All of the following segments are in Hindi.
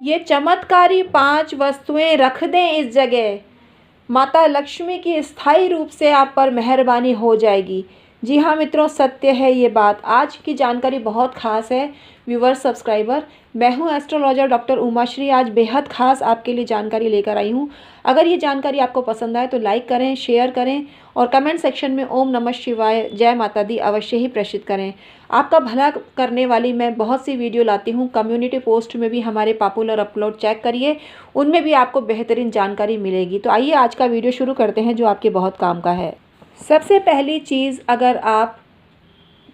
ये चमत्कारी 5 वस्तुएं रख दें इस जगह, माता लक्ष्मी की स्थायी रूप से आप पर मेहरबानी हो जाएगी। जी हाँ मित्रों, सत्य है ये बात। आज की जानकारी बहुत खास है व्यूवर्स, सब्सक्राइबर। मैं हूँ एस्ट्रोलॉजर डॉक्टर उमाश्री। आज बेहद खास आपके लिए जानकारी लेकर आई हूँ। अगर ये जानकारी आपको पसंद आए तो लाइक करें, शेयर करें और कमेंट सेक्शन में ओम नमः शिवाय, जय माता दी अवश्य ही प्रेषित करें। आपका भला करने वाली मैं बहुत सी वीडियो लाती हूँ। कम्युनिटी पोस्ट में भी हमारे पॉपुलर अपलोड चेक करिए, उनमें भी आपको बेहतरीन जानकारी मिलेगी। तो आइए आज का वीडियो शुरू करते हैं जो आपके बहुत काम का है। सबसे पहली चीज़, अगर आप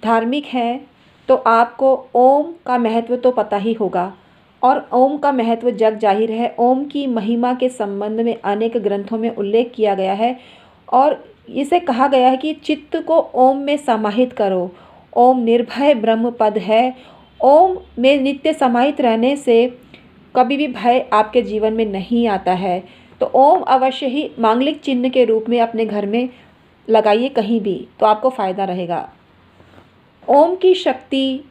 धार्मिक हैं तो आपको ओम का महत्व तो पता ही होगा, और ओम का महत्व जग जाहिर है। ओम की महिमा के संबंध में अनेक ग्रंथों में उल्लेख किया गया है और इसे कहा गया है कि चित्त को ओम में समाहित करो। ओम निर्भय ब्रह्म पद है। ओम में नित्य समाहित रहने से कभी भी भय आपके जीवन में नहीं आता है। तो ओम अवश्य ही मांगलिक चिन्ह के रूप में अपने घर में लगाइए कहीं भी, तो आपको फ़ायदा रहेगा। ओम की शक्ति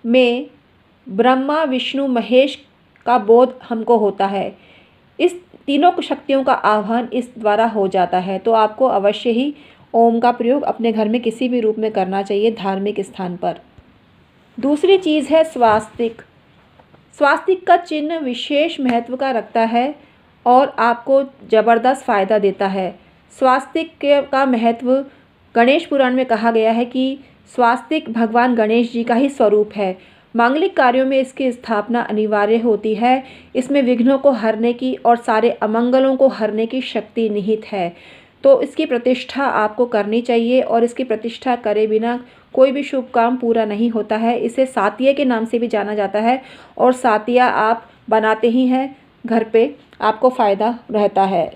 में ब्रह्मा विष्णु महेश का बोध हमको होता है। इस तीनों शक्तियों का आह्वान इस द्वारा हो जाता है। तो आपको अवश्य ही ओम का प्रयोग अपने घर में किसी भी रूप में करना चाहिए धार्मिक स्थान पर। दूसरी चीज़ है स्वास्तिक। स्वास्तिक का चिन्ह विशेष महत्व का रखता है और आपको ज़बरदस्त फ़ायदा देता है। स्वास्तिक का महत्व गणेश पुराण में कहा गया है कि स्वास्तिक भगवान गणेश जी का ही स्वरूप है। मांगलिक कार्यों में इसकी स्थापना अनिवार्य होती है। इसमें विघ्नों को हरने की और सारे अमंगलों को हरने की शक्ति निहित है। तो इसकी प्रतिष्ठा आपको करनी चाहिए और इसकी प्रतिष्ठा करे बिना कोई भी शुभ काम पूरा नहीं होता है। इसे सातिया के नाम से भी जाना जाता है और सातिया आप बनाते ही हैं घर पे, आपको फ़ायदा रहता है।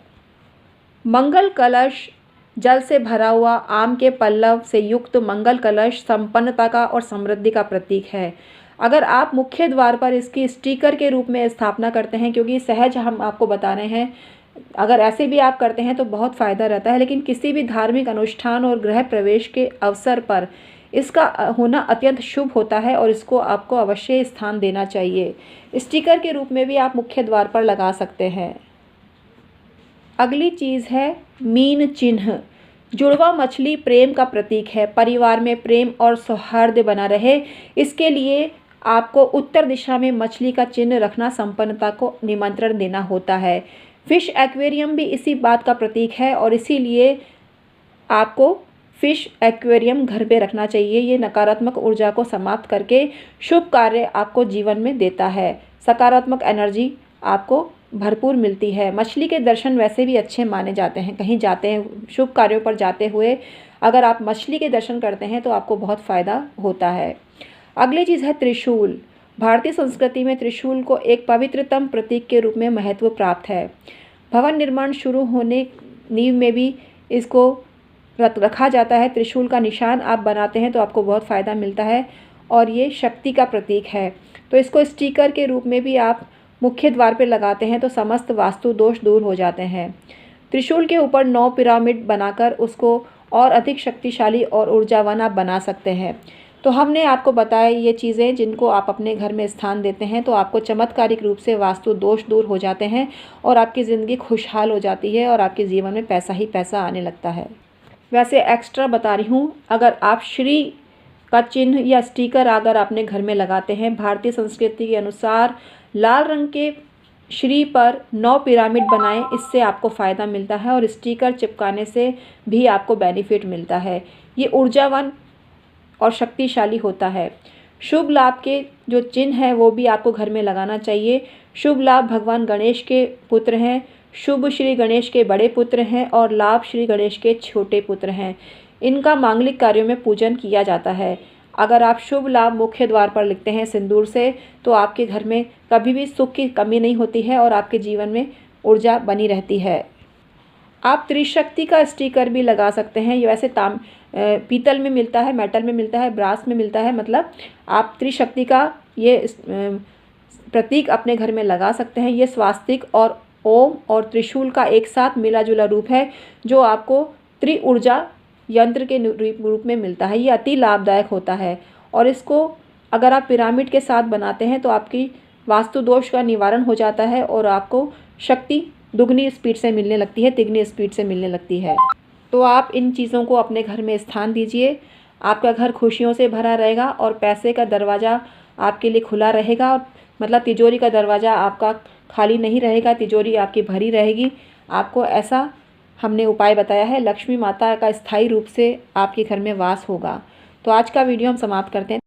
मंगल कलश, जल से भरा हुआ आम के पल्लव से युक्त मंगल कलश संपन्नता का और समृद्धि का प्रतीक है। अगर आप मुख्य द्वार पर इसकी स्टिकर के रूप में स्थापना करते हैं, क्योंकि सहज हम आपको बता रहे हैं, अगर ऐसे भी आप करते हैं तो बहुत फ़ायदा रहता है, लेकिन किसी भी धार्मिक अनुष्ठान और गृह प्रवेश के अवसर पर इसका होना अत्यंत शुभ होता है और इसको आपको अवश्य स्थान देना चाहिए। स्टिकर के रूप में भी आप मुख्य द्वार पर लगा सकते हैं। अगली चीज़ है मीन चिन्ह। जुड़वा मछली प्रेम का प्रतीक है। परिवार में प्रेम और सौहार्द बना रहे, इसके लिए आपको उत्तर दिशा में मछली का चिन्ह रखना संपन्नता को निमंत्रण देना होता है। फिश एक्वेरियम भी इसी बात का प्रतीक है और इसीलिए आपको फिश एक्वेरियम घर पे रखना चाहिए। ये नकारात्मक ऊर्जा को समाप्त करके शुभ कार्य आपको जीवन में देता है। सकारात्मक एनर्जी आपको भरपूर मिलती है। मछली के दर्शन वैसे भी अच्छे माने जाते हैं। कहीं जाते हैं, शुभ कार्यों पर जाते हुए अगर आप मछली के दर्शन करते हैं तो आपको बहुत फ़ायदा होता है। अगली चीज़ है त्रिशूल। भारतीय संस्कृति में त्रिशूल को एक पवित्रतम प्रतीक के रूप में महत्व प्राप्त है। भवन निर्माण शुरू होने नींव में भी इसको रखा जाता है। त्रिशूल का निशान आप बनाते हैं तो आपको बहुत फ़ायदा मिलता है और ये शक्ति का प्रतीक है। तो इसको स्टिकर के रूप में भी आप मुख्य द्वार पर लगाते हैं तो समस्त वास्तु दोष दूर हो जाते हैं। त्रिशूल के ऊपर 9 पिरामिड बनाकर उसको और अधिक शक्तिशाली और ऊर्जावान आप बना सकते हैं। तो हमने आपको बताया ये चीज़ें जिनको आप अपने घर में स्थान देते हैं तो आपको चमत्कारिक रूप से वास्तु दोष दूर हो जाते हैं और आपकी ज़िंदगी खुशहाल हो जाती है और आपके जीवन में पैसा ही पैसा आने लगता है। वैसे एक्स्ट्रा बता रही हूँ, अगर आप श्री का चिन्ह या स्टिकर अगर अपने घर में लगाते हैं, भारतीय संस्कृति के अनुसार लाल रंग के श्री पर 9 पिरामिड बनाएं, इससे आपको फ़ायदा मिलता है और स्टिकर चिपकाने से भी आपको बेनिफिट मिलता है। ये ऊर्जावान और शक्तिशाली होता है। शुभ लाभ के जो चिन्ह है वो भी आपको घर में लगाना चाहिए। शुभ लाभ भगवान गणेश के पुत्र हैं, शुभ श्री गणेश के बड़े पुत्र हैं और लाभ श्री गणेश के छोटे पुत्र हैं। इनका मांगलिक कार्यों में पूजन किया जाता है। अगर आप शुभ लाभ मुख्य द्वार पर लिखते हैं सिंदूर से तो आपके घर में कभी भी सुख की कमी नहीं होती है और आपके जीवन में ऊर्जा बनी रहती है। आप त्रिशक्ति का स्टिकर भी लगा सकते हैं। ये वैसे पीतल में मिलता है, मेटल में मिलता है, ब्रास में मिलता है, मतलब आप त्रिशक्ति का ये प्रतीक अपने घर में लगा सकते हैं। ये स्वास्तिक और ओम और त्रिशूल का एक साथ मिला जुला रूप है जो आपको त्रि ऊर्जा यंत्र के रूप में मिलता है। ये अति लाभदायक होता है और इसको अगर आप पिरामिड के साथ बनाते हैं तो आपकी वास्तु दोष का निवारण हो जाता है और आपको शक्ति दुगनी स्पीड से मिलने लगती है, तिगनी स्पीड से मिलने लगती है। तो आप इन चीज़ों को अपने घर में स्थान दीजिए। आपका घर खुशियों से भरा रहेगा और पैसे का दरवाज़ा आपके लिए खुला रहेगा। मतलब तिजोरी का दरवाज़ा आपका खाली नहीं रहेगा, तिजोरी आपकी भरी रहेगी। आपको ऐसा हमने उपाय बताया है, लक्ष्मी माता का स्थायी रूप से आपके घर में वास होगा। तो आज का वीडियो हम समाप्त करते हैं।